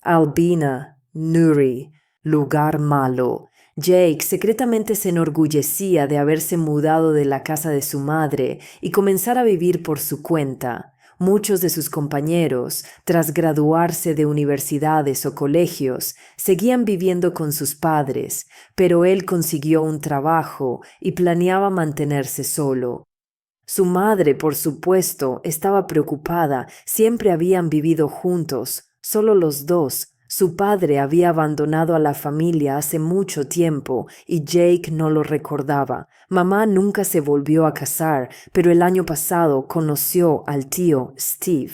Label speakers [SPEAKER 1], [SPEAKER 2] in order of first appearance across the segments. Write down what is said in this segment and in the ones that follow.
[SPEAKER 1] Albina, Nuri, lugar malo. Jake secretamente se enorgullecía de haberse mudado de la casa de su madre y comenzar a vivir por su cuenta. Muchos de sus compañeros, tras graduarse de universidades o colegios, seguían viviendo con sus padres, pero él consiguió un trabajo y planeaba mantenerse solo. Su madre, por supuesto, estaba preocupada. Siempre habían vivido juntos, solo los dos. Su padre había abandonado a la familia hace mucho tiempo y Jake no lo recordaba. Mamá nunca se volvió a casar, pero el año pasado conoció al tío Steve.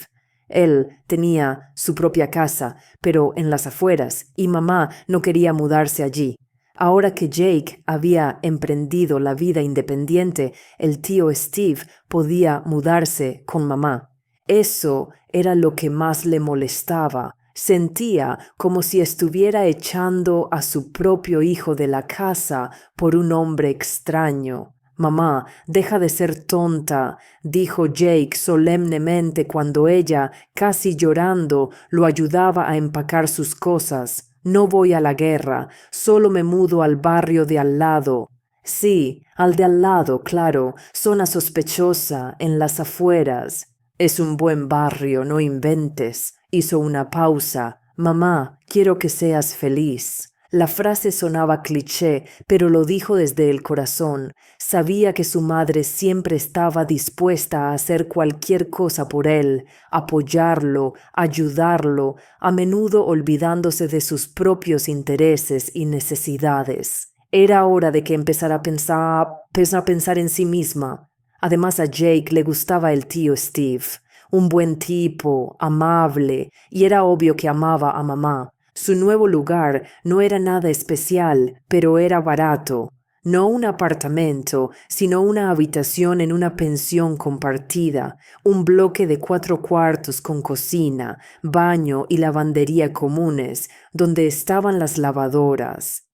[SPEAKER 1] Él tenía su propia casa, pero en las afueras, y mamá no quería mudarse allí. Ahora que Jake había emprendido la vida independiente, el tío Steve podía mudarse con mamá. Eso era lo que más le molestaba. Sentía como si estuviera echando a su propio hijo de la casa por un hombre extraño. Mamá, deja de ser tonta, dijo Jake solemnemente cuando ella, casi llorando, lo ayudaba a empacar sus cosas. No voy a la guerra, solo me mudo al barrio de al lado. Sí, al de al lado, claro, zona sospechosa, en las afueras. Es un buen barrio, no inventes. Hizo una pausa. Mamá, quiero que seas feliz. La frase sonaba cliché, pero lo dijo desde el corazón. Sabía que su madre siempre estaba dispuesta a hacer cualquier cosa por él, apoyarlo, ayudarlo, a menudo olvidándose de sus propios intereses y necesidades. Era hora de que empezara a pensar en sí misma. Además, a Jake le gustaba el tío Steve. Un buen tipo, amable, y era obvio que amaba a mamá. Su nuevo lugar no era nada especial, pero era barato. No un apartamento, sino una habitación en una pensión compartida, un bloque de 4 cuartos con cocina, baño y lavandería comunes, donde estaban las lavadoras.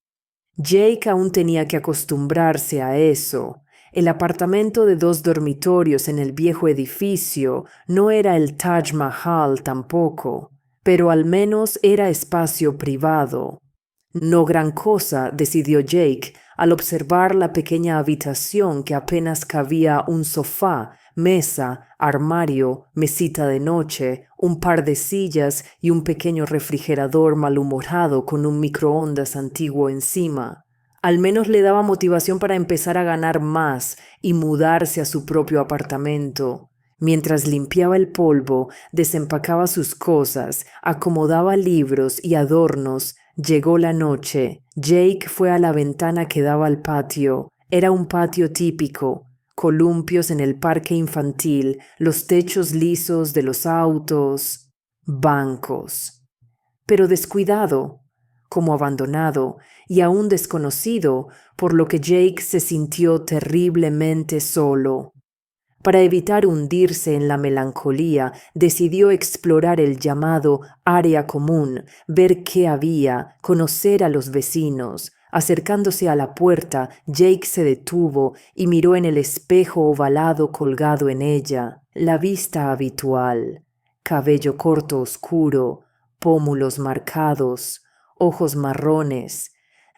[SPEAKER 1] Jake aún tenía que acostumbrarse a eso. El apartamento de 2 dormitorios en el viejo edificio no era el Taj Mahal tampoco, pero al menos era espacio privado. No gran cosa, decidió Jake, al observar la pequeña habitación que apenas cabía un sofá, mesa, armario, mesita de noche, un par de sillas y un pequeño refrigerador malhumorado con un microondas antiguo encima. Al menos le daba motivación para empezar a ganar más y mudarse a su propio apartamento. Mientras limpiaba el polvo, desempacaba sus cosas, acomodaba libros y adornos, llegó la noche. Jake fue a la ventana que daba al patio. Era un patio típico, columpios en el parque infantil, los techos lisos de los autos, bancos. Pero descuidado, como abandonado y aún desconocido, por lo que Jake se sintió terriblemente solo. Para evitar hundirse en la melancolía, decidió explorar el llamado área común, ver qué había, conocer a los vecinos. Acercándose a la puerta, Jake se detuvo y miró en el espejo ovalado colgado en ella. La vista habitual. Cabello corto oscuro, pómulos marcados, ojos marrones.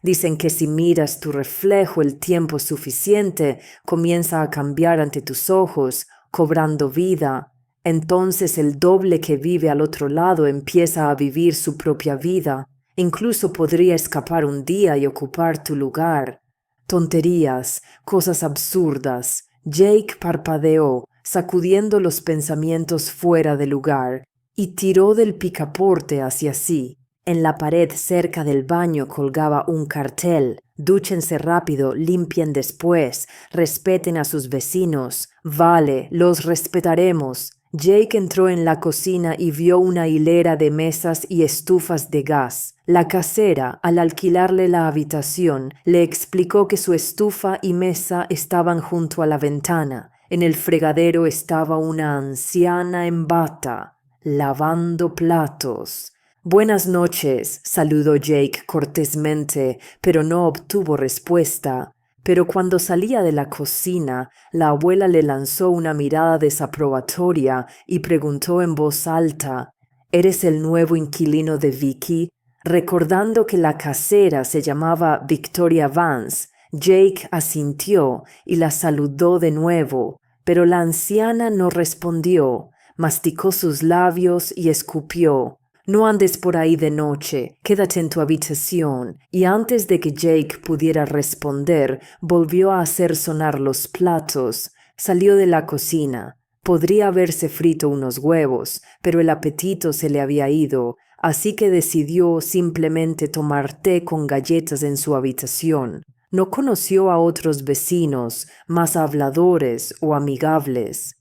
[SPEAKER 1] Dicen que si miras tu reflejo el tiempo suficiente, comienza a cambiar ante tus ojos, cobrando vida. Entonces el doble que vive al otro lado empieza a vivir su propia vida. Incluso podría escapar un día y ocupar tu lugar. Tonterías, cosas absurdas. Jake parpadeó, sacudiendo los pensamientos fuera de lugar, y tiró del picaporte hacia sí. En la pared cerca del baño colgaba un cartel: dúchense rápido, limpien después, respeten a sus vecinos. Vale, los respetaremos. Jake entró en la cocina y vio una hilera de mesas y estufas de gas. La casera, al alquilarle la habitación, le explicó que su estufa y mesa estaban junto a la ventana. En el fregadero estaba una anciana en bata, lavando platos. Buenas noches, saludó Jake cortésmente, pero no obtuvo respuesta. Pero cuando salía de la cocina, la abuela le lanzó una mirada desaprobatoria y preguntó en voz alta: ¿Eres el nuevo inquilino de Vicky? Recordando que la casera se llamaba Victoria Vance, Jake asintió y la saludó de nuevo, pero la anciana no respondió, masticó sus labios y escupió. No andes por ahí de noche, quédate en tu habitación. Y antes de que Jake pudiera responder, volvió a hacer sonar los platos. Salió de la cocina. Podría haberse frito unos huevos, pero el apetito se le había ido, así que decidió simplemente tomar té con galletas en su habitación. No conoció a otros vecinos, más habladores o amigables.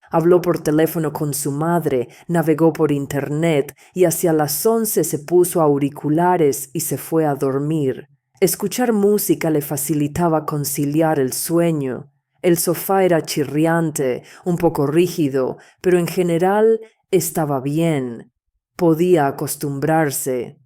[SPEAKER 1] Habló por teléfono con su madre, navegó por internet y hacia las 11 se puso auriculares y se fue a dormir. Escuchar música le facilitaba conciliar el sueño. El sofá era chirriante, un poco rígido, pero en general estaba bien. Podía acostumbrarse.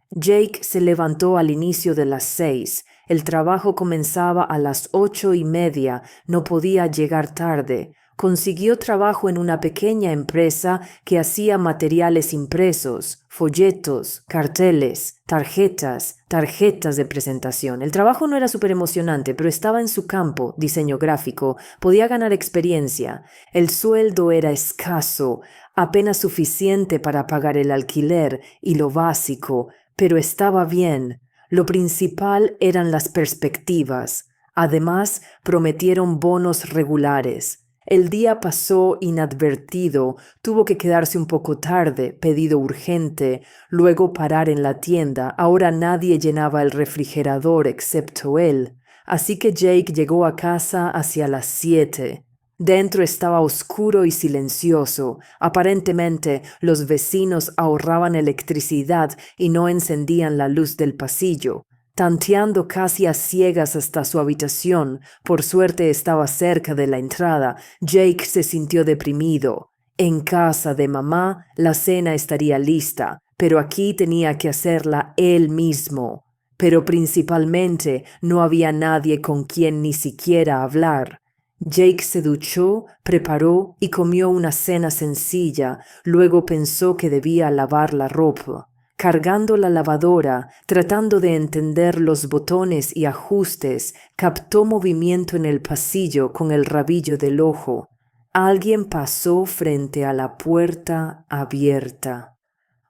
[SPEAKER 1] Jake se levantó al inicio de las 6. El trabajo comenzaba a las 8:30. No podía llegar tarde. Consiguió trabajo en una pequeña empresa que hacía materiales impresos, folletos, carteles, tarjetas de presentación. El trabajo no era súper emocionante, pero estaba en su campo, diseño gráfico, podía ganar experiencia. El sueldo era escaso, apenas suficiente para pagar el alquiler y lo básico, pero estaba bien. Lo principal eran las perspectivas. Además, prometieron bonos regulares. El día pasó inadvertido, tuvo que quedarse un poco tarde, pedido urgente, luego parar en la tienda. Ahora nadie llenaba el refrigerador excepto él, así que Jake llegó a casa hacia las 7. Dentro estaba oscuro y silencioso. Aparentemente los vecinos ahorraban electricidad y no encendían la luz del pasillo. Tanteando casi a ciegas hasta su habitación, por suerte estaba cerca de la entrada, Jake se sintió deprimido. En casa de mamá la cena estaría lista, pero aquí tenía que hacerla él mismo. Pero principalmente no había nadie con quien ni siquiera hablar. Jake se duchó, preparó y comió una cena sencilla, luego pensó que debía lavar la ropa. Cargando la lavadora, tratando de entender los botones y ajustes, captó movimiento en el pasillo con el rabillo del ojo. Alguien pasó frente a la puerta abierta.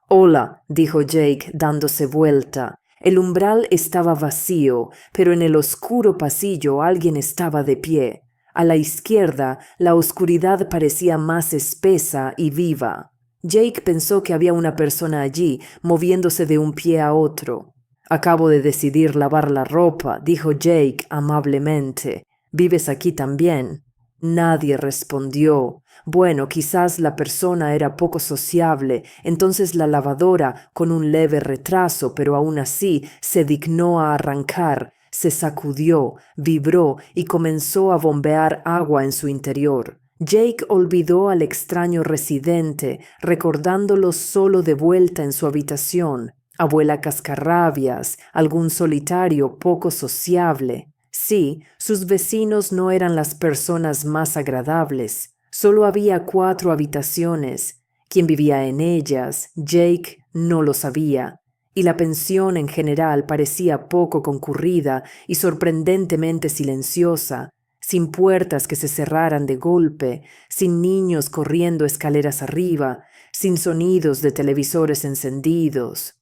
[SPEAKER 1] «Hola», dijo Jake dándose vuelta. El umbral estaba vacío, pero en el oscuro pasillo alguien estaba de pie. A la izquierda, la oscuridad parecía más espesa y viva. Jake pensó que había una persona allí, moviéndose de un pie a otro. «Acabo de decidir lavar la ropa», dijo Jake amablemente. «¿Vives aquí también?» Nadie respondió. Bueno, quizás la persona era poco sociable, entonces la lavadora, con un leve retraso, pero aún así, se dignó a arrancar, se sacudió, vibró y comenzó a bombear agua en su interior. Jake olvidó al extraño residente, recordándolo solo de vuelta en su habitación. Abuela cascarrabias, algún solitario poco sociable. Sí, sus vecinos no eran las personas más agradables. Solo había 4 habitaciones. ¿Quién vivía en ellas? Jake no lo sabía. Y la pensión en general parecía poco concurrida y sorprendentemente silenciosa, sin puertas que se cerraran de golpe, sin niños corriendo escaleras arriba, sin sonidos de televisores encendidos.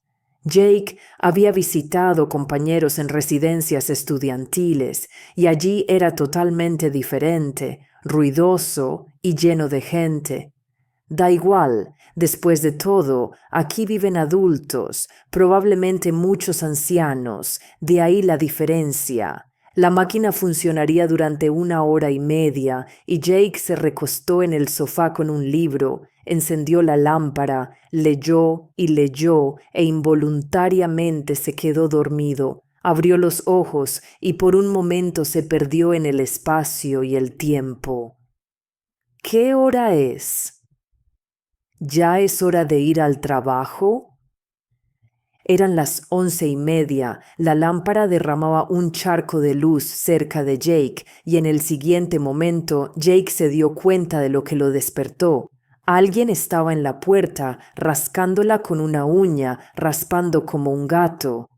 [SPEAKER 1] Jake había visitado compañeros en residencias estudiantiles y allí era totalmente diferente, ruidoso y lleno de gente. Da igual, después de todo, aquí viven adultos, probablemente muchos ancianos, de ahí la diferencia. La máquina funcionaría durante 1 hora y media y Jake se recostó en el sofá con un libro, encendió la lámpara, leyó y leyó e involuntariamente se quedó dormido. Abrió los ojos y por un momento se perdió en el espacio y el tiempo. ¿Qué hora es? ¿Ya es hora de ir al trabajo? Eran las 11:30. La lámpara derramaba un charco de luz cerca de Jake y en el siguiente momento Jake se dio cuenta de lo que lo despertó. Alguien estaba en la puerta, rascándola con una uña, raspando como un gato.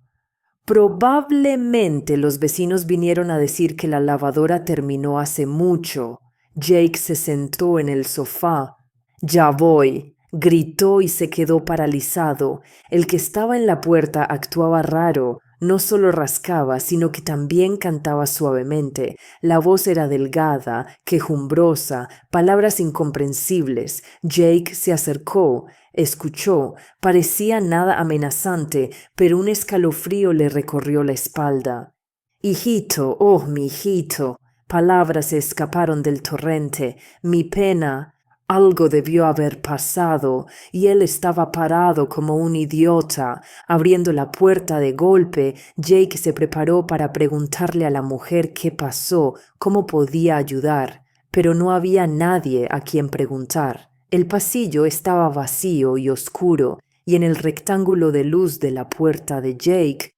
[SPEAKER 1] Probablemente los vecinos vinieron a decir que la lavadora terminó hace mucho. Jake se sentó en el sofá. Ya voy, gritó y se quedó paralizado. El que estaba en la puerta actuaba raro. No solo rascaba, sino que también cantaba suavemente. La voz era delgada, quejumbrosa, palabras incomprensibles. Jake se acercó, escuchó. Parecía nada amenazante, pero un escalofrío le recorrió la espalda. Hijito, oh, mi hijito. Palabras se escaparon del torrente. Mi pena. Algo debió haber pasado, y él estaba parado como un idiota. Abriendo la puerta de golpe, Jake se preparó para preguntarle a la mujer qué pasó, cómo podía ayudar, pero no había nadie a quien preguntar. El pasillo estaba vacío y oscuro, y en el rectángulo de luz de la puerta de Jake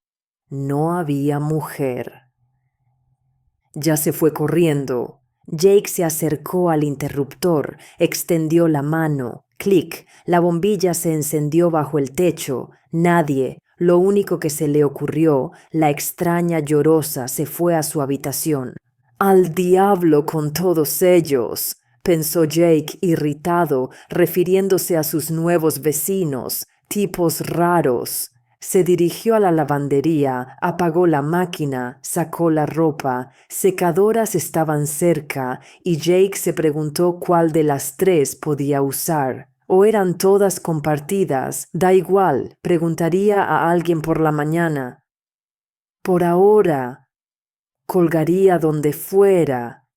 [SPEAKER 1] no había mujer. Ya se fue corriendo. Jake se acercó al interruptor, extendió la mano. Clic, la bombilla se encendió bajo el techo. Nadie, lo único que se le ocurrió, la extraña llorosa se fue a su habitación. ¡Al diablo con todos ellos!, pensó Jake irritado, refiriéndose a sus nuevos vecinos, tipos raros. Se dirigió a la lavandería, apagó la máquina, sacó la ropa, secadoras estaban cerca y Jake se preguntó cuál de las tres podía usar. ¿O eran todas compartidas? Da igual, preguntaría a alguien por la mañana. Por ahora, colgaría donde fuera.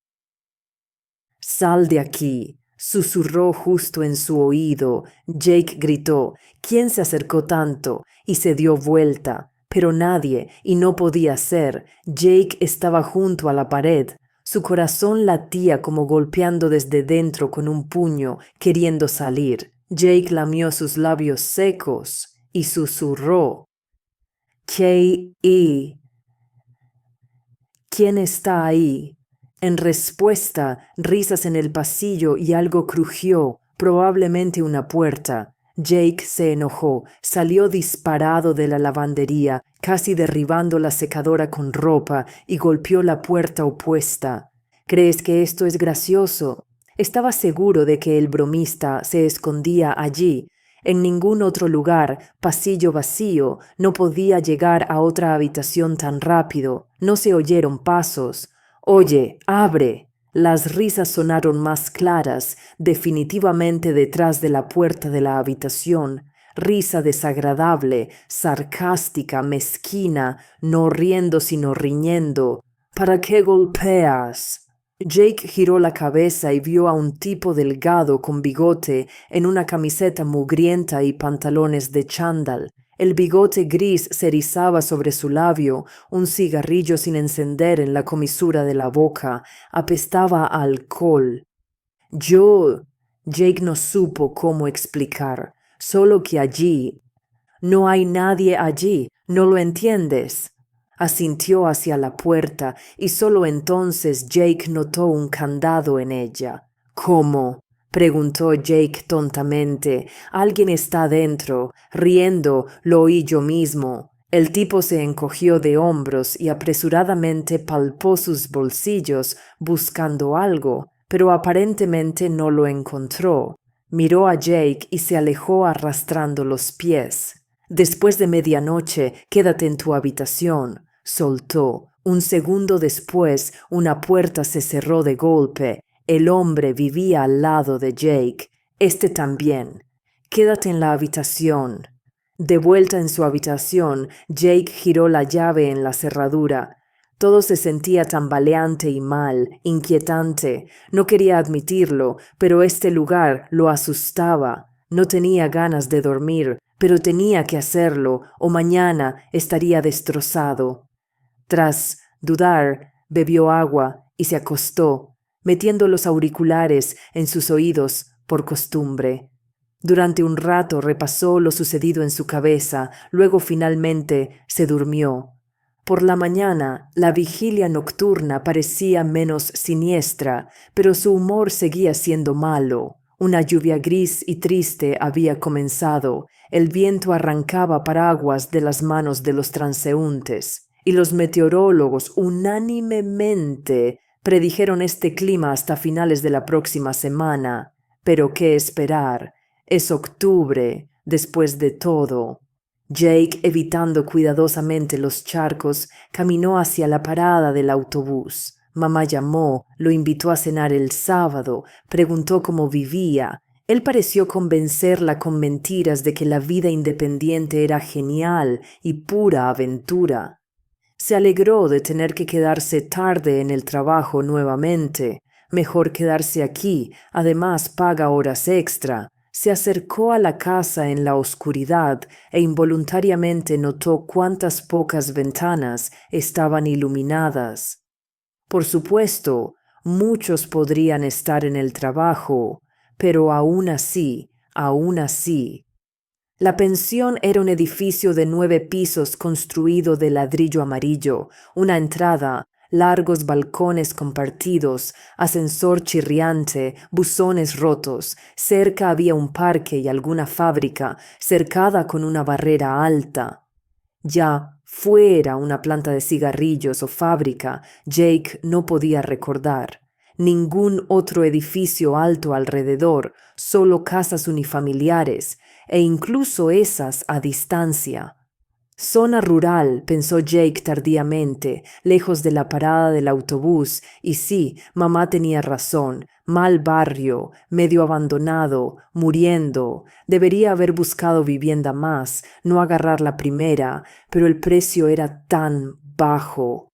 [SPEAKER 1] Sal de aquí, susurró justo en su oído. Jake gritó. ¿Quién se acercó tanto? Y se dio vuelta. Pero nadie, y no podía ser. Jake estaba junto a la pared. Su corazón latía como golpeando desde dentro con un puño, queriendo salir. Jake lamió sus labios secos y susurró. K.E. ¿Quién está ahí? En respuesta, risas en el pasillo y algo crujió, probablemente una puerta. Jake se enojó, salió disparado de la lavandería, casi derribando la secadora con ropa, y golpeó la puerta opuesta. ¿Crees que esto es gracioso? Estaba seguro de que el bromista se escondía allí. En ningún otro lugar, pasillo vacío, no podía llegar a otra habitación tan rápido. No se oyeron pasos. Oye, abre. Las risas sonaron más claras, definitivamente detrás de la puerta de la habitación. Risa desagradable, sarcástica, mezquina, no riendo sino riñendo. ¿Para qué golpeas? Jake giró la cabeza y vio a un tipo delgado con bigote en una camiseta mugrienta y pantalones de chándal. El bigote gris se erizaba sobre su labio, un cigarrillo sin encender en la comisura de la boca. Apestaba a alcohol. Jake no supo cómo explicar, solo que allí. No hay nadie allí, ¿no lo entiendes? Asintió hacia la puerta y solo entonces Jake notó un candado en ella. ¿Cómo? Preguntó Jake tontamente. Alguien está dentro. Riendo, lo oí yo mismo. El tipo se encogió de hombros y apresuradamente palpó sus bolsillos buscando algo, pero aparentemente no lo encontró. Miró a Jake y se alejó arrastrando los pies. Después de medianoche, quédate en tu habitación, soltó. Un segundo después, una puerta se cerró de golpe. El hombre vivía al lado de Jake. Este también. Quédate en la habitación. De vuelta en su habitación, Jake giró la llave en la cerradura. Todo se sentía tambaleante y mal, inquietante. No quería admitirlo, pero este lugar lo asustaba. No tenía ganas de dormir, pero tenía que hacerlo, o mañana estaría destrozado. Tras dudar, bebió agua y se acostó, metiendo los auriculares en sus oídos por costumbre. Durante un rato repasó lo sucedido en su cabeza, luego finalmente se durmió. Por la mañana, la vigilia nocturna parecía menos siniestra, pero su humor seguía siendo malo. Una lluvia gris y triste había comenzado. El viento arrancaba paraguas de las manos de los transeúntes, y los meteorólogos unánimemente predijeron este clima hasta finales de la próxima semana. Pero ¿qué esperar? Es octubre, después de todo. Jake, evitando cuidadosamente los charcos, caminó hacia la parada del autobús. Mamá llamó, lo invitó a cenar el sábado, preguntó cómo vivía. Él pareció convencerla con mentiras de que la vida independiente era genial y pura aventura. Se alegró de tener que quedarse tarde en el trabajo nuevamente. Mejor quedarse aquí, además paga horas extra. Se acercó a la casa en la oscuridad e involuntariamente notó cuántas pocas ventanas estaban iluminadas. Por supuesto, muchos podrían estar en el trabajo, pero aún así. La pensión era un edificio de 9 pisos construido de ladrillo amarillo, una entrada, largos balcones compartidos, ascensor chirriante, buzones rotos. Cerca había un parque y alguna fábrica, cercada con una barrera alta. Ya fuera una planta de cigarrillos o fábrica, Jake no podía recordar. Ningún otro edificio alto alrededor, solo casas unifamiliares, e incluso esas a distancia. Zona rural, pensó Jake tardíamente, lejos de la parada del autobús, y sí, mamá tenía razón, mal barrio, medio abandonado, muriendo. Debería haber buscado vivienda más, no agarrar la primera, pero el precio era tan bajo.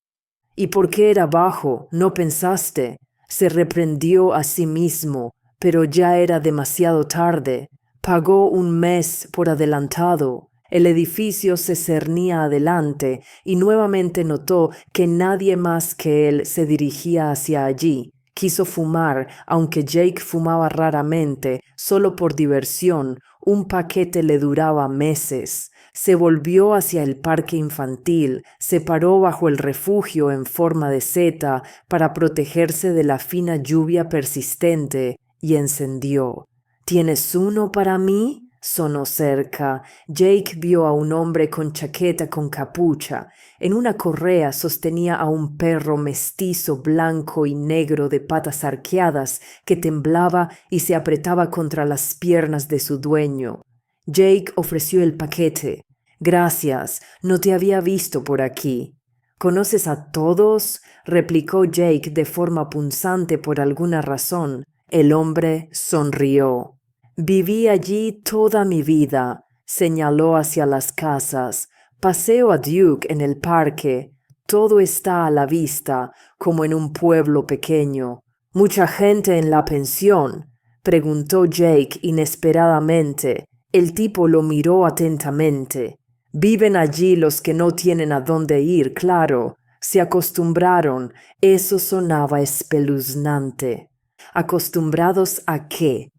[SPEAKER 1] ¿Y por qué era bajo? ¿No pensaste? Se reprendió a sí mismo, pero ya era demasiado tarde. Pagó un mes por adelantado. El edificio se cernía adelante y nuevamente notó que nadie más que él se dirigía hacia allí. Quiso fumar, aunque Jake fumaba raramente, solo por diversión. Un paquete le duraba meses. Se volvió hacia el parque infantil, se paró bajo el refugio en forma de seta para protegerse de la fina lluvia persistente y encendió. ¿Tienes uno para mí? Sonó cerca. Jake vio a un hombre con chaqueta con capucha. En una correa sostenía a un perro mestizo blanco y negro de patas arqueadas que temblaba y se apretaba contra las piernas de su dueño. Jake ofreció el paquete. Gracias, no te había visto por aquí. ¿Conoces a todos? Replicó Jake de forma punzante por alguna razón. El hombre sonrió. Viví allí toda mi vida, señaló hacia las casas. Paseo a Duke en el parque. Todo está a la vista, como en un pueblo pequeño. ¿Mucha gente en la pensión? Preguntó Jake inesperadamente. El tipo lo miró atentamente. Viven allí los que no tienen a dónde ir, claro. Se acostumbraron. Eso sonaba espeluznante. ¿Acostumbrados a qué?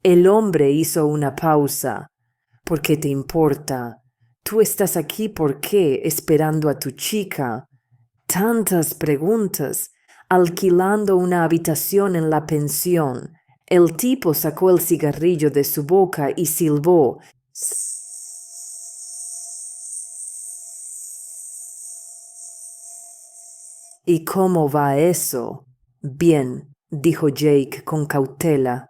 [SPEAKER 1] El hombre hizo una pausa. ¿Por qué te importa? ¿Tú estás aquí por qué, esperando a tu chica? Tantas preguntas. Alquilando una habitación en la pensión. El tipo sacó el cigarrillo de su boca y silbó. ¿Y cómo va eso? Bien, dijo Jake con cautela.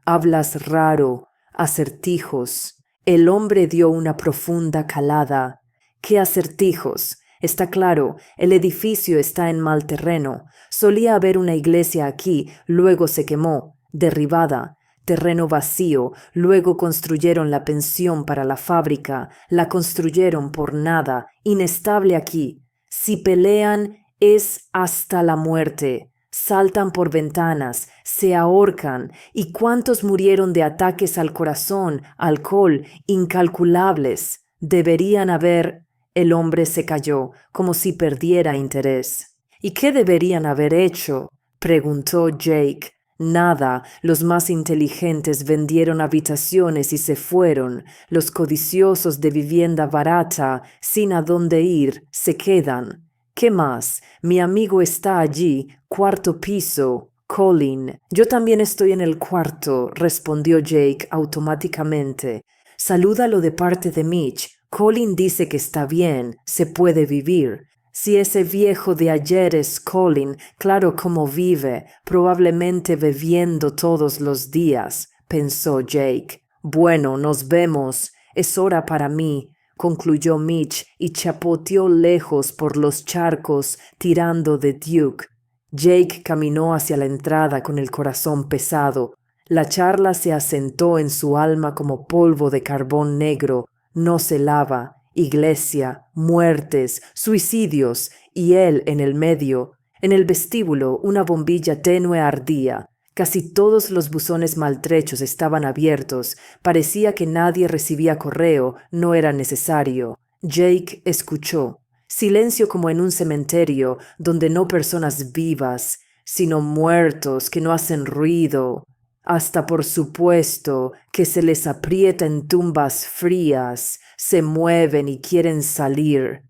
[SPEAKER 1] Hablas raro, acertijos. El hombre dio una profunda calada. ¿Qué acertijos? Está claro, el edificio está en mal terreno. Solía haber una iglesia aquí, luego se quemó, derribada. Terreno vacío, luego construyeron la pensión para la fábrica, la construyeron por nada, inestable aquí. Si pelean, es hasta la muerte. Saltan por ventanas, se ahorcan, y cuántos murieron de ataques al corazón, alcohol, incalculables. Deberían haber... El hombre se calló, como si perdiera interés. ¿Y qué deberían haber hecho? Preguntó Jake. Nada, los más inteligentes vendieron habitaciones y se fueron. Los codiciosos de vivienda barata, sin a dónde ir, se quedan. ¿Qué más? Mi amigo está allí, cuarto piso, Colin, yo también estoy en el cuarto, respondió Jake automáticamente. Salúdalo de parte de Mitch. Colin dice que está bien, se puede vivir. Si ese viejo de ayer es Colin, claro cómo vive, probablemente bebiendo todos los días, pensó Jake. Bueno, nos vemos. Es hora para mí, concluyó Mitch y chapoteó lejos por los charcos tirando de Duke. Jake caminó hacia la entrada con el corazón pesado. La charla se asentó en su alma como polvo de carbón negro. No se lava. Iglesia, muertes, suicidios, y él en el medio. En el vestíbulo una bombilla tenue ardía. Casi todos los buzones maltrechos estaban abiertos. Parecía que nadie recibía correo. No era necesario. Jake escuchó. Silencio como en un cementerio, donde no personas vivas, sino muertos que no hacen ruido. Hasta por supuesto que se les aprieta en tumbas frías, se mueven y quieren salir.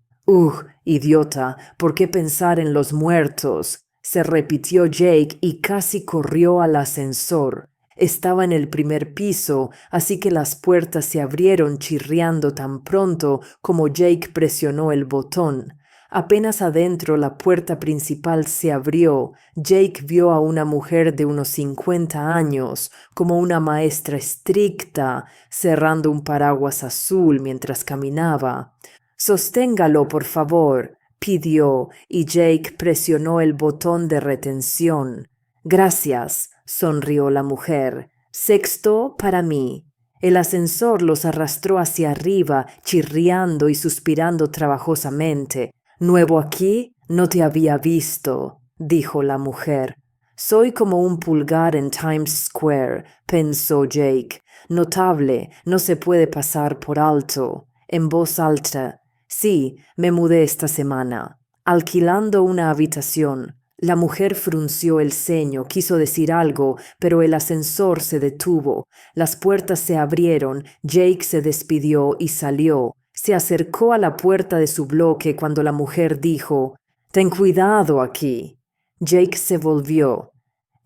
[SPEAKER 1] Idiota, ¿por qué pensar en los muertos? Se repitió Jake y casi corrió al ascensor. Estaba en el primer piso, así que las puertas se abrieron chirriando tan pronto como Jake presionó el botón. Apenas adentro la puerta principal se abrió, Jake vio a una mujer de unos 50 años, como una maestra estricta, cerrando un paraguas azul mientras caminaba. «Sosténgalo, por favor», pidió, y Jake presionó el botón de retención. «Gracias», sonrió la mujer. «Sexto para mí». El ascensor los arrastró hacia arriba, chirriando y suspirando trabajosamente. «¿Nuevo aquí? No te había visto», dijo la mujer. «Soy como un pulgar en Times Square», pensó Jake. «Notable, no se puede pasar por alto». En voz alta: «Sí, me mudé esta semana. Alquilando una habitación». La mujer frunció el ceño, quiso decir algo, pero el ascensor se detuvo. Las puertas se abrieron, Jake se despidió y salió. Se acercó a la puerta de su bloque cuando la mujer dijo: «Ten cuidado aquí». Jake se volvió.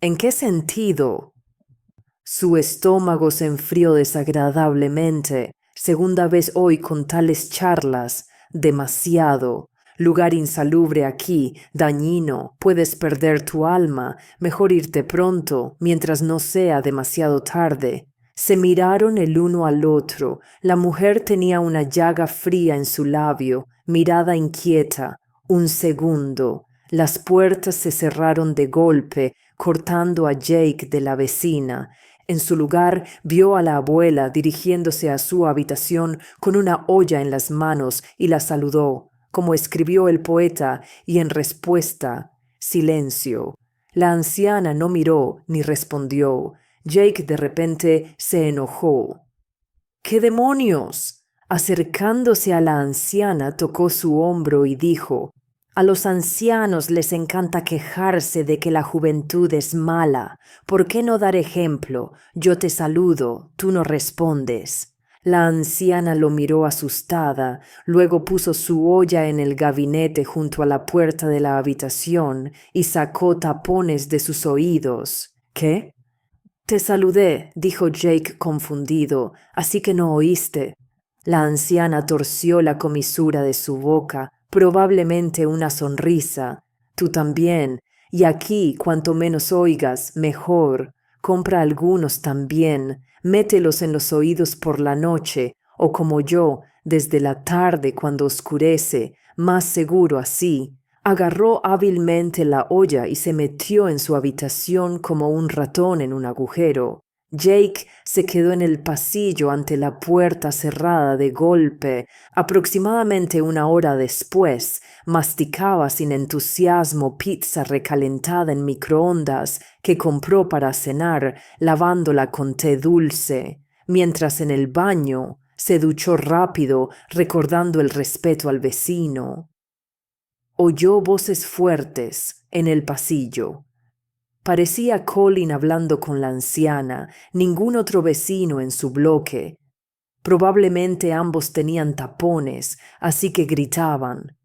[SPEAKER 1] «¿En qué sentido?» Su estómago se enfrió desagradablemente. Segunda vez hoy con tales charlas. Demasiado. Lugar insalubre aquí, dañino, puedes perder tu alma, mejor irte pronto, mientras no sea demasiado tarde. Se miraron el uno al otro. La mujer tenía una llaga fría en su labio, mirada inquieta. Un segundo. Las puertas se cerraron de golpe, cortando a Jake de la vecina. En su lugar vio a la abuela dirigiéndose a su habitación con una olla en las manos y la saludó, como escribió el poeta, y en respuesta, silencio. La anciana no miró ni respondió. Jake de repente se enojó. «¿Qué demonios?» Acercándose a la anciana tocó su hombro y dijo: «A los ancianos les encanta quejarse de que la juventud es mala. ¿Por qué no dar ejemplo? Yo te saludo, tú no respondes». La anciana lo miró asustada, luego puso su olla en el gabinete junto a la puerta de la habitación y sacó tapones de sus oídos. «¿Qué?» «Te saludé», dijo Jake confundido, «así que no oíste». La anciana torció la comisura de su boca, probablemente una sonrisa. «Tú también, y aquí cuanto menos oigas, mejor. Compra algunos también, mételos en los oídos por la noche, o como yo, desde la tarde cuando oscurece, más seguro así». Agarró hábilmente la olla y se metió en su habitación como un ratón en un agujero. Jake se quedó en el pasillo ante la puerta cerrada de golpe. Aproximadamente una hora después, masticaba sin entusiasmo pizza recalentada en microondas que compró para cenar, lavándola con té dulce, mientras en el baño se duchó rápido, recordando el respeto al vecino. Oyó voces fuertes en el pasillo. Parecía Colin hablando con la anciana, ningún otro vecino en su bloque. Probablemente ambos tenían tapones, así que gritaban.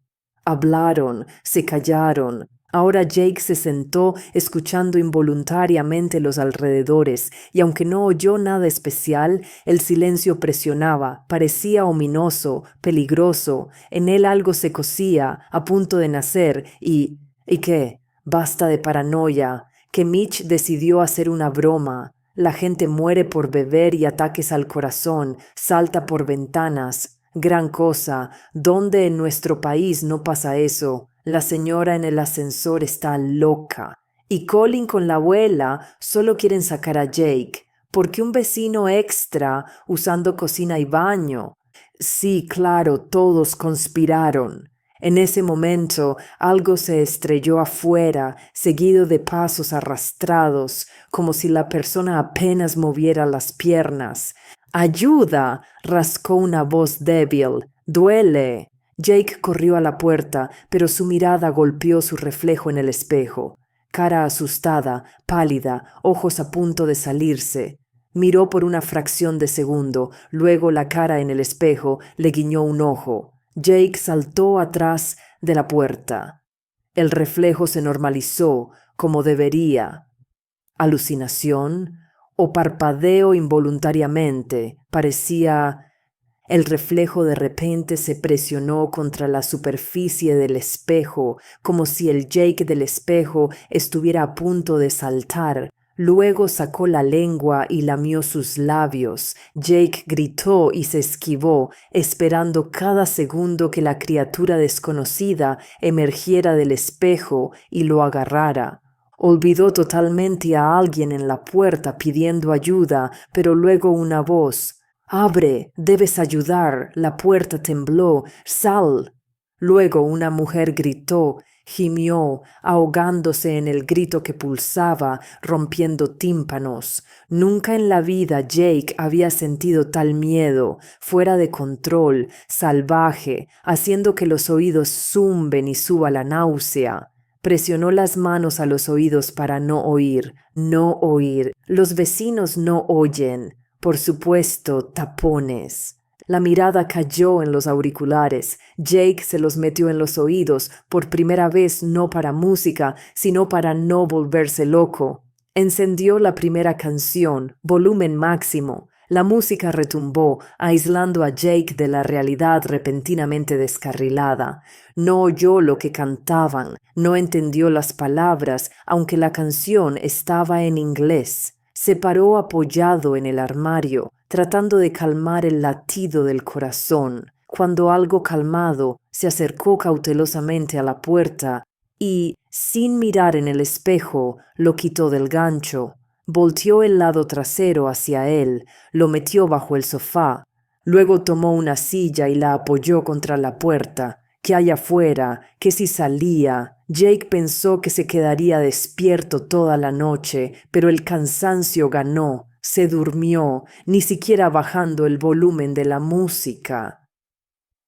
[SPEAKER 1] Hablaron, se callaron, Ahora Jake se sentó escuchando involuntariamente los alrededores, y aunque no oyó nada especial, el silencio presionaba, parecía ominoso, peligroso, en él algo se cosía, a punto de nacer, ¿y qué? Basta de paranoia, que Mitch decidió hacer una broma. La gente muere por beber y ataques al corazón, salta por ventanas. Gran cosa, ¿dónde en nuestro país no pasa eso? La señora en el ascensor está loca. Y Colin con la abuela solo quieren sacar a Jake. ¿Por qué un vecino extra usando cocina y baño? Sí, claro, todos conspiraron. En ese momento algo se estrelló afuera, seguido de pasos arrastrados, como si la persona apenas moviera las piernas. ¡Ayuda! Rascó una voz débil. ¡Duele! Jake corrió a la puerta, pero su mirada golpeó su reflejo en el espejo. Cara asustada, pálida, ojos a punto de salirse. Miró por una fracción de segundo, luego la cara en el espejo le guiñó un ojo. Jake saltó atrás de la puerta. El reflejo se normalizó, como debería. ¿Alucinación? ¿O parpadeo involuntariamente? Parecía... El reflejo de repente se presionó contra la superficie del espejo, como si el Jake del espejo estuviera a punto de saltar. Luego sacó la lengua y lamió sus labios. Jake gritó y se esquivó, esperando cada segundo que la criatura desconocida emergiera del espejo y lo agarrara. Olvidó totalmente a alguien en la puerta pidiendo ayuda, pero luego una voz. «Abre, debes ayudar». La puerta tembló. «Sal». Luego una mujer gritó, gimió, ahogándose en el grito que pulsaba, rompiendo tímpanos. Nunca en la vida Jake había sentido tal miedo, fuera de control, salvaje, haciendo que los oídos zumben y suba la náusea. Presionó las manos a los oídos para no oír, no oír. Los vecinos no oyen. Por supuesto, tapones. La mirada cayó en los auriculares. Jake se los metió en los oídos, por primera vez no para música, sino para no volverse loco. Encendió la primera canción, volumen máximo. La música retumbó, aislando a Jake de la realidad repentinamente descarrilada. No oyó lo que cantaban, no entendió las palabras, aunque la canción estaba en inglés. Se paró apoyado en el armario, tratando de calmar el latido del corazón, cuando algo calmado se acercó cautelosamente a la puerta y, sin mirar en el espejo, lo quitó del gancho. Volteó el lado trasero hacia él, lo metió bajo el sofá. Luego tomó una silla y la apoyó contra la puerta. ¿Qué hay afuera? ¿Qué si salía? Jake pensó que se quedaría despierto toda la noche, pero el cansancio ganó. Se durmió, ni siquiera bajando el volumen de la música.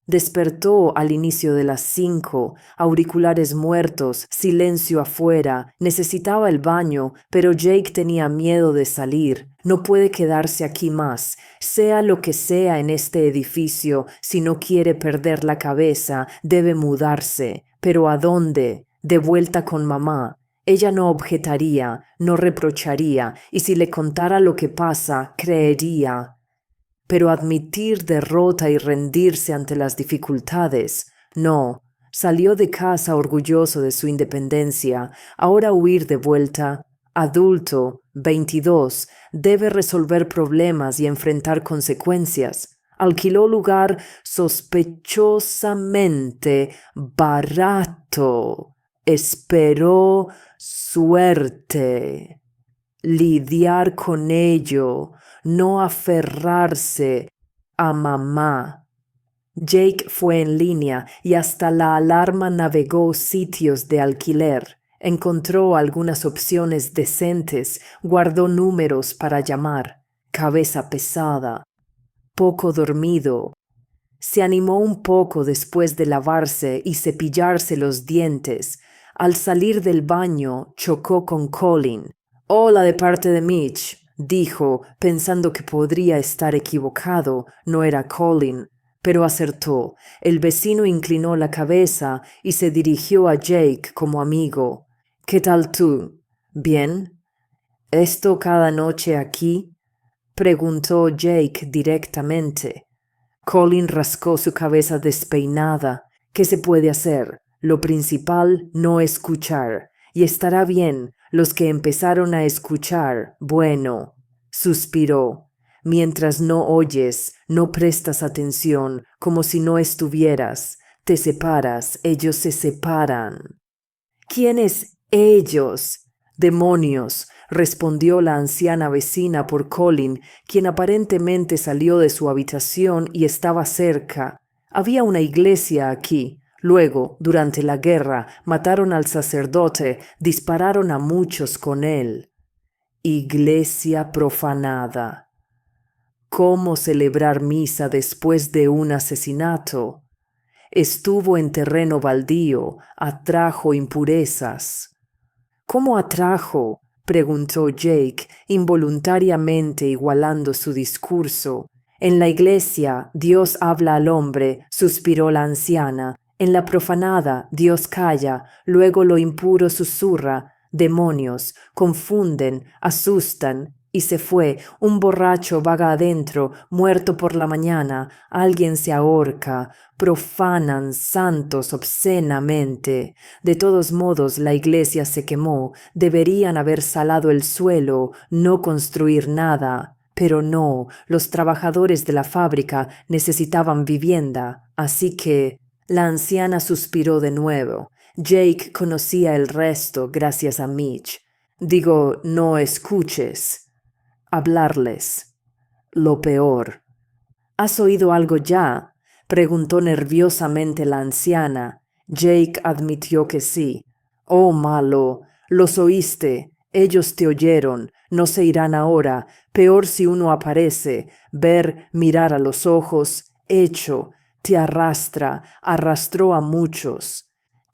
[SPEAKER 1] Despertó al inicio de las 5, auriculares muertos, silencio afuera, necesitaba el baño, pero Jake tenía miedo de salir. No puede quedarse aquí más, sea lo que sea en este edificio, si no quiere perder la cabeza, debe mudarse. ¿Pero a dónde? De vuelta con mamá. Ella no objetaría, no reprocharía, y si le contara lo que pasa, creería. Pero admitir derrota y rendirse ante las dificultades, no. Salió de casa orgulloso de su independencia, ahora huir de vuelta. Adulto, 22, debe resolver problemas y enfrentar consecuencias. Alquiló lugar sospechosamente barato. Esperó suerte. Lidiar con ello, no aferrarse a mamá. Jake fue en línea y hasta la alarma navegó sitios de alquiler. Encontró algunas opciones decentes, guardó números para llamar. Cabeza pesada, poco dormido. Se animó un poco después de lavarse y cepillarse los dientes. Al salir del baño, chocó con Colin. «Hola de parte de Mitch», dijo, pensando que podría estar equivocado. No era Colin. pero acertó. El vecino inclinó la cabeza y se dirigió a Jake como amigo. ¿Qué tal tú? ¿Bien? ¿Esto cada noche aquí? Preguntó Jake directamente. Colin rascó su cabeza despeinada. ¿Qué se puede hacer? Lo principal, no escuchar. Y estará bien. Los que empezaron a escuchar, bueno. Suspiró. Mientras no oyes, no prestas atención, como si no estuvieras. Te separas, ellos se separan. ¿Quiénes ellos? Demonios, respondió la anciana vecina por Colin, quien aparentemente salió de su habitación y estaba cerca. Había una iglesia aquí. Luego, durante la guerra, mataron al sacerdote, dispararon a muchos con él. Iglesia profanada. ¿Cómo celebrar misa después de un asesinato? Estuvo en terreno baldío, atrajo impurezas. ¿Cómo atrajo? Preguntó Jake, involuntariamente igualando su discurso. En la iglesia, Dios habla al hombre, suspiró la anciana. En la profanada, Dios calla, luego lo impuro susurra. Demonios, confunden, asustan. Y se fue, un borracho vaga adentro, muerto por la mañana, alguien se ahorca, profanan santos obscenamente. De todos modos la iglesia se quemó, deberían haber salado el suelo, no construir nada. Pero no, los trabajadores de la fábrica necesitaban vivienda, así que... La anciana suspiró de nuevo. Jake conocía el resto gracias a Mitch. Digo, no escuches. Hablarles. Lo peor. ¿Has oído algo ya? Preguntó nerviosamente la anciana. Jake admitió que sí. Oh, malo, los oíste. Ellos te oyeron. No se irán ahora. Peor si uno aparece. Ver, mirar a los ojos. Hecho. Te arrastra. Arrastró a muchos.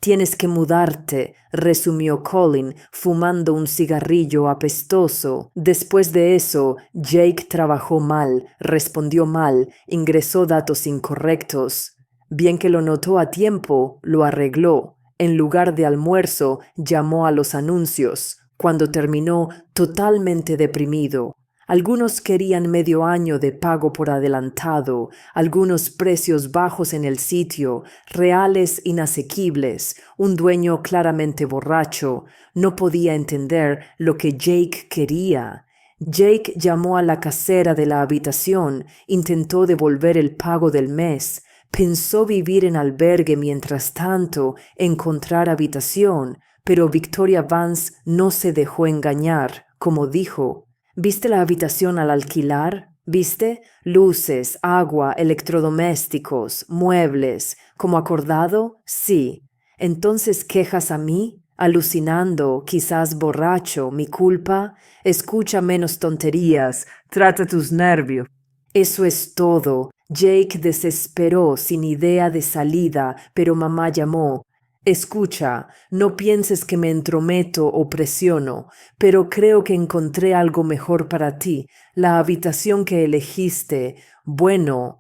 [SPEAKER 1] Tienes que mudarte, resumió Colin, fumando un cigarrillo apestoso. Después de eso, Jake trabajó mal, respondió mal, ingresó datos incorrectos. Bien que lo notó a tiempo, lo arregló. En lugar de almuerzo, llamó a los anuncios. Cuando terminó, totalmente deprimido. Algunos querían medio año de pago por adelantado, algunos precios bajos en el sitio, reales inasequibles, un dueño claramente borracho. No podía entender lo que Jake quería. Jake llamó a la casera de la habitación, intentó devolver el pago del mes, pensó vivir en albergue mientras tanto, encontrar habitación, pero Victoria Vance no se dejó engañar, como dijo. ¿Viste la habitación al alquilar? ¿Viste? Luces, agua, electrodomésticos, muebles. ¿Como acordado? Sí. ¿Entonces quejas a mí? Alucinando, quizás borracho, mi culpa. Escucha menos tonterías, trata tus nervios. Eso es todo. Jake desesperó, sin idea de salida, pero mamá llamó. Escucha, no pienses que me entrometo o presiono, pero creo que encontré algo mejor para ti, la habitación que elegiste. Bueno,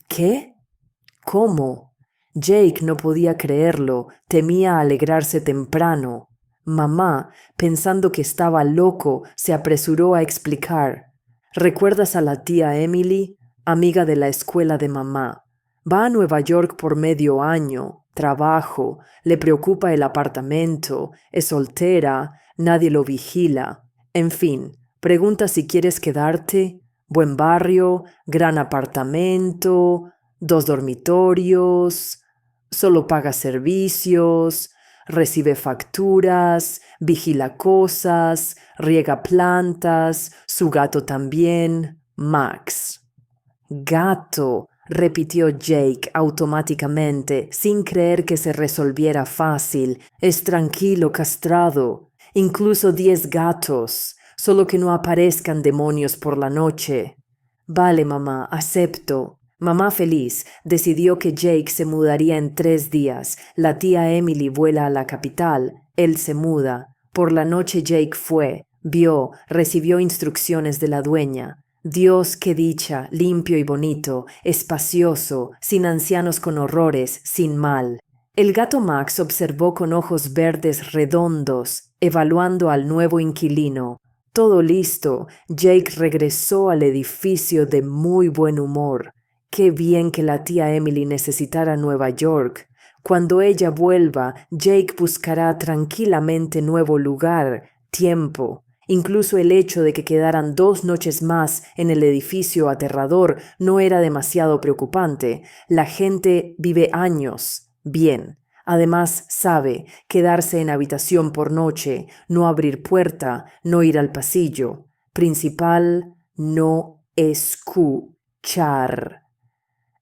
[SPEAKER 1] ¿qué? ¿Cómo? Jake no podía creerlo, temía alegrarse temprano. Mamá, pensando que estaba loco, se apresuró a explicar. ¿Recuerdas a la tía Emily, amiga de la escuela de mamá? Va a Nueva York por medio año, trabajo, le preocupa el apartamento, es soltera, nadie lo vigila. En fin, pregunta si quieres quedarte. Buen barrio, gran apartamento, 2 dormitorios, solo paga servicios, recibe facturas, vigila cosas, riega plantas, su gato también, Max. Gato, repitió Jake automáticamente, sin creer que se resolviera fácil. Es tranquilo, castrado. Incluso 10 gatos, solo que no aparezcan demonios por la noche. Vale, mamá, acepto. Mamá feliz decidió que Jake se mudaría en 3 días. La tía Emily vuela a la capital. Él se muda. Por la noche Jake fue, vio, recibió instrucciones de la dueña. Dios, qué dicha, limpio y bonito, espacioso, sin ancianos con horrores, sin mal. El gato Max observó con ojos verdes redondos, evaluando al nuevo inquilino. Todo listo, Jake regresó al edificio de muy buen humor. Qué bien que la tía Emily necesitara Nueva York. Cuando ella vuelva, Jake buscará tranquilamente nuevo lugar, tiempo. Incluso el hecho de que quedaran 2 noches más en el edificio aterrador no era demasiado preocupante. La gente vive años. Bien. Además, sabe quedarse en habitación por noche, no abrir puerta, no ir al pasillo. Principal, no escuchar.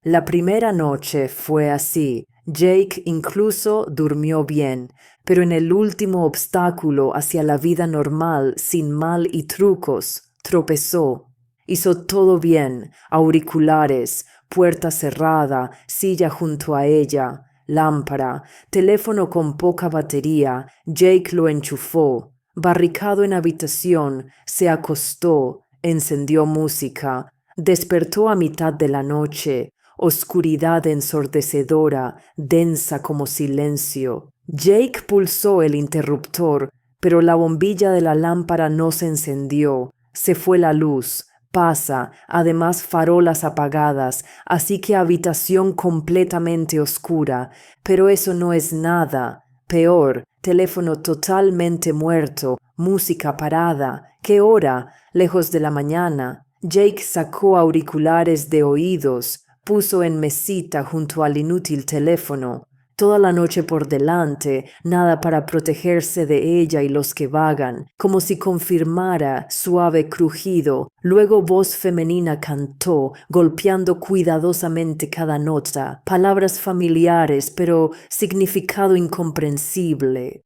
[SPEAKER 1] La primera noche fue así. Jake incluso durmió bien, pero en el último obstáculo hacia la vida normal, sin mal y trucos, tropezó. Hizo todo bien, auriculares, puerta cerrada, silla junto a ella, lámpara, teléfono con poca batería. Jake lo enchufó. Barricado en habitación, se acostó, encendió música, despertó a mitad de la noche. Oscuridad ensordecedora, densa como silencio. Jake pulsó el interruptor, pero la bombilla de la lámpara no se encendió. Se fue la luz. Pasa, además farolas apagadas, así que habitación completamente oscura. Pero eso no es nada. Peor, teléfono totalmente muerto, música parada. ¿Qué hora? Lejos de la mañana. Jake sacó auriculares de oídos, puso en mesita junto al inútil teléfono. Toda la noche por delante, nada para protegerse de ella y los que vagan, como si confirmara suave crujido. Luego voz femenina cantó, golpeando cuidadosamente cada nota, palabras familiares, pero significado incomprensible.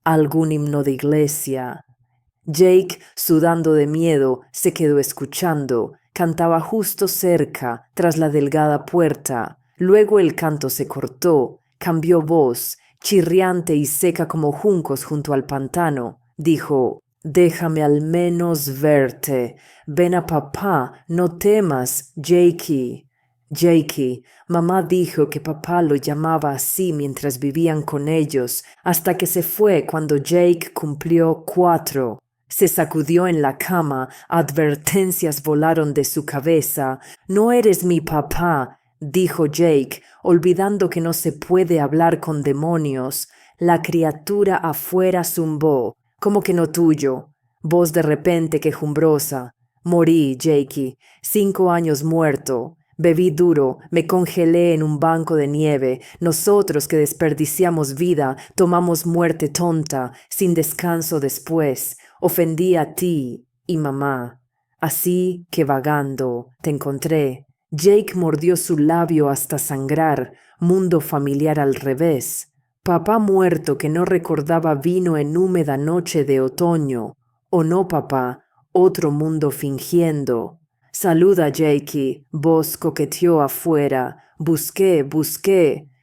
[SPEAKER 1] Algún himno de iglesia. Jake, sudando de miedo, se quedó escuchando. Cantaba justo cerca, tras la delgada puerta. Luego el canto se cortó. Cambió voz, chirriante y seca como juncos junto al pantano. Dijo: «Déjame al menos verte. Ven a papá, no temas, Jakey». Jakey, mamá dijo que papá lo llamaba así mientras vivían con ellos, hasta que se fue cuando Jake cumplió 4. Se sacudió en la cama, advertencias volaron de su cabeza. «No eres mi papá», dijo Jake, olvidando que no se puede hablar con demonios. La criatura afuera zumbó. «¿Cómo que no tuyo?» Voz de repente quejumbrosa. «Morí, Jakey. 5 años muerto. Bebí duro, me congelé en un banco de nieve. Nosotros que desperdiciamos vida, tomamos muerte tonta, sin descanso después. Ofendí a ti y mamá. Así que vagando, te encontré». Jake mordió su labio hasta sangrar. Mundo familiar al revés. Papá muerto que no recordaba vino en húmeda noche de otoño. ¿O no, papá? Otro mundo fingiendo. «Saluda, Jakey», voz coqueteó afuera. Busqué.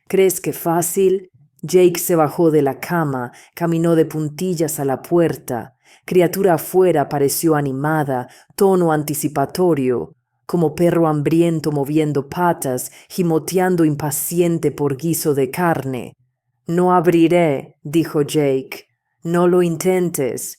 [SPEAKER 1] ¿Crees que fácil?» Jake se bajó de la cama, caminó de puntillas a la puerta. Criatura afuera pareció animada, tono anticipatorio, como perro hambriento moviendo patas, gimoteando impaciente por guiso de carne. «No abriré», dijo Jake. «No lo intentes».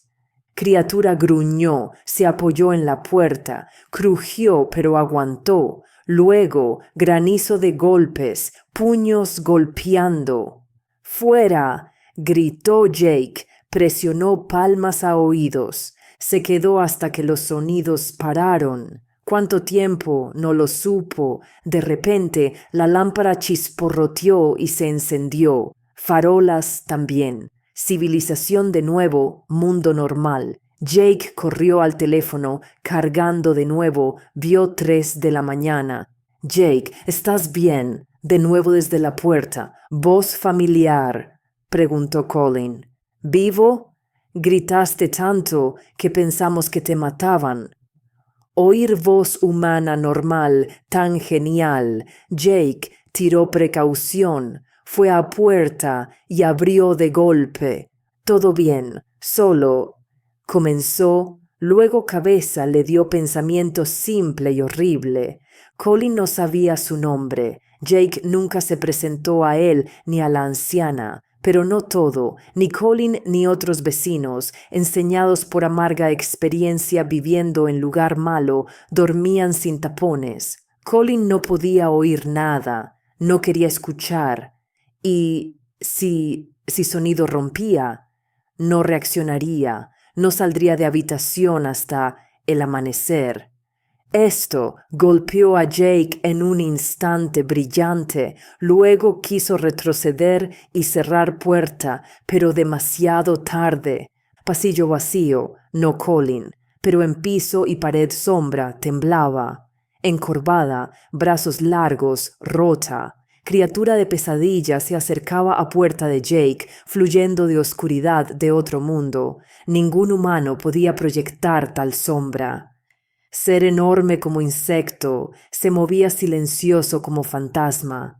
[SPEAKER 1] Criatura gruñó, se apoyó en la puerta, crujió pero aguantó. Luego, granizo de golpes, puños golpeando. «¡Fuera!», gritó Jake, presionó palmas a oídos. Se quedó hasta que los sonidos pararon. ¿Cuánto tiempo? No lo supo. De repente, la lámpara chisporroteó y se encendió. Farolas también. Civilización de nuevo, mundo normal. Jake corrió al teléfono, cargando de nuevo, vio 3 de la mañana. «Jake, ¿estás bien?» De nuevo desde la puerta. Voz familiar. Preguntó Colin. «¿Vivo?» Gritaste tanto que pensamos que te mataban. Oír voz humana normal, tan genial. Jake tiró precaución. Fue a puerta y abrió de golpe. «Todo bien, solo», comenzó, Luego cabeza le dio pensamiento simple y horrible. Colin no sabía su nombre. Jake nunca se presentó a él ni a la anciana. Pero no todo, ni Colin ni otros vecinos, enseñados por amarga experiencia viviendo en lugar malo, dormían sin tapones. Colin no podía oír nada, no quería escuchar. Y si sonido rompía, no reaccionaría, no saldría de habitación hasta el amanecer. Esto golpeó a Jake en un instante brillante, luego quiso retroceder y cerrar puerta, pero demasiado tarde. Pasillo vacío, no Colin, pero en piso y pared sombra temblaba. Encorvada, brazos largos, rota. Criatura de pesadilla se acercaba a puerta de Jake, fluyendo de oscuridad de otro mundo. Ningún humano podía proyectar tal sombra. Ser enorme como insecto, se movía silencioso como fantasma.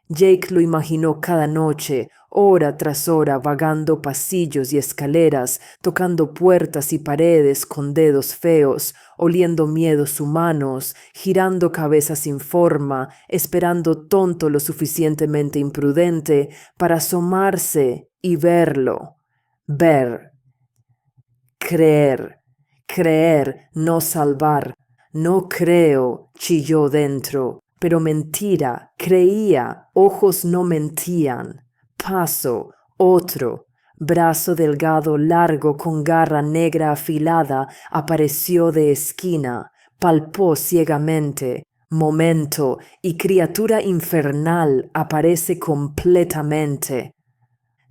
[SPEAKER 1] Jake lo imaginó cada noche, hora tras hora, vagando pasillos y escaleras, tocando puertas y paredes con dedos feos, oliendo miedos humanos, girando cabezas sin forma, esperando tonto lo suficientemente imprudente para asomarse y verlo. Ver. Creer. Creer, no salvar. No creo, chilló dentro. Pero mentira, creía, ojos no mentían. Paso, otro. Brazo delgado largo con garra negra afilada apareció de esquina, palpó ciegamente. Momento, y criatura infernal aparece completamente.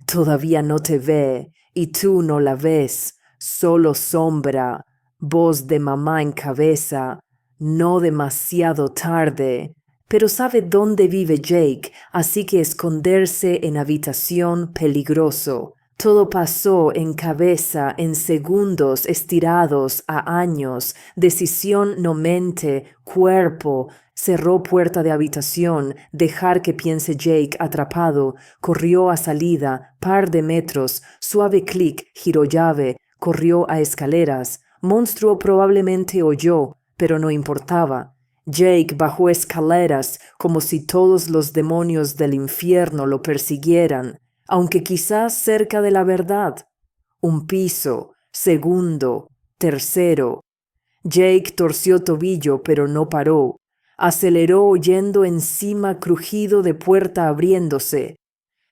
[SPEAKER 1] Todavía no te ve, y tú no la ves, solo sombra. Voz de mamá en cabeza, no demasiado tarde, pero sabe dónde vive Jake, así que esconderse en habitación peligroso. Todo pasó en cabeza, en segundos estirados a años, decisión no mente, cuerpo. Cerró puerta de habitación, dejar que piense Jake atrapado, corrió a salida, par de metros, suave clic, giró llave, corrió a escaleras. Monstruo probablemente oyó, pero no importaba. Jake bajó escaleras como si todos los demonios del infierno lo persiguieran, aunque quizás cerca de la verdad. Un piso, segundo, tercero. Jake torció tobillo, pero no paró. Aceleró oyendo encima crujido de puerta abriéndose.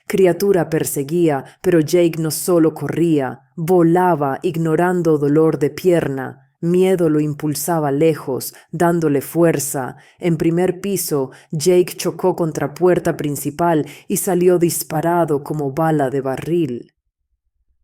[SPEAKER 1] Criatura perseguía, pero Jake no solo corría, volaba ignorando dolor de pierna. Miedo lo impulsaba lejos, dándole fuerza. En primer piso, Jake chocó contra puerta principal y salió disparado como bala de barril.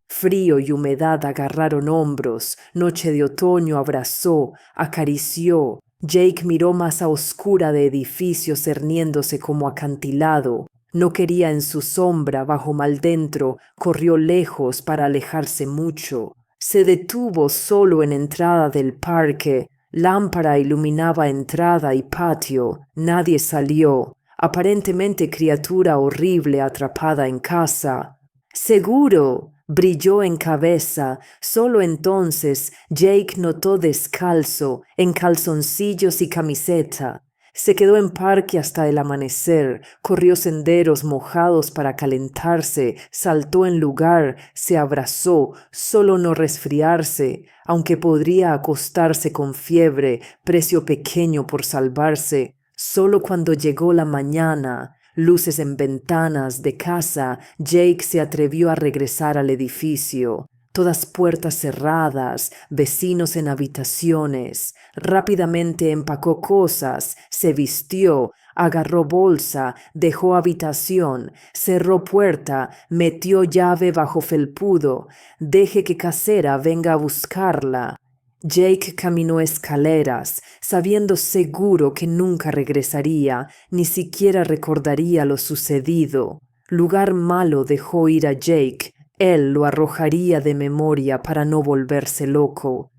[SPEAKER 1] Frío y humedad agarraron hombros, noche de otoño abrazó, acarició. Jake miró masa oscura de edificio cerniéndose como acantilado. No quería en su sombra, bajo mal dentro, corrió lejos para alejarse mucho. Se detuvo solo en entrada del parque. Lámpara iluminaba entrada y patio. Nadie salió. Aparentemente criatura horrible atrapada en casa. ¡Seguro! Brilló en cabeza. Solo entonces Jake notó descalzo, en calzoncillos y camiseta. Se quedó en parque hasta el amanecer, corrió senderos mojados para calentarse, saltó en lugar, se abrazó, solo no resfriarse, aunque podría acostarse con fiebre, precio pequeño por salvarse. Solo cuando llegó la mañana, luces en ventanas de casa, Jake se atrevió a regresar al edificio. Todas puertas cerradas, vecinos en habitaciones. Rápidamente empacó cosas, se vistió, agarró bolsa, dejó habitación, cerró puerta, metió llave bajo felpudo. Deje que casera venga a buscarla. Jake caminó escaleras, sabiendo seguro que nunca regresaría, ni siquiera recordaría lo sucedido. Lugar malo dejó ir a Jake. Él lo arrojaría de memoria para no volverse loco.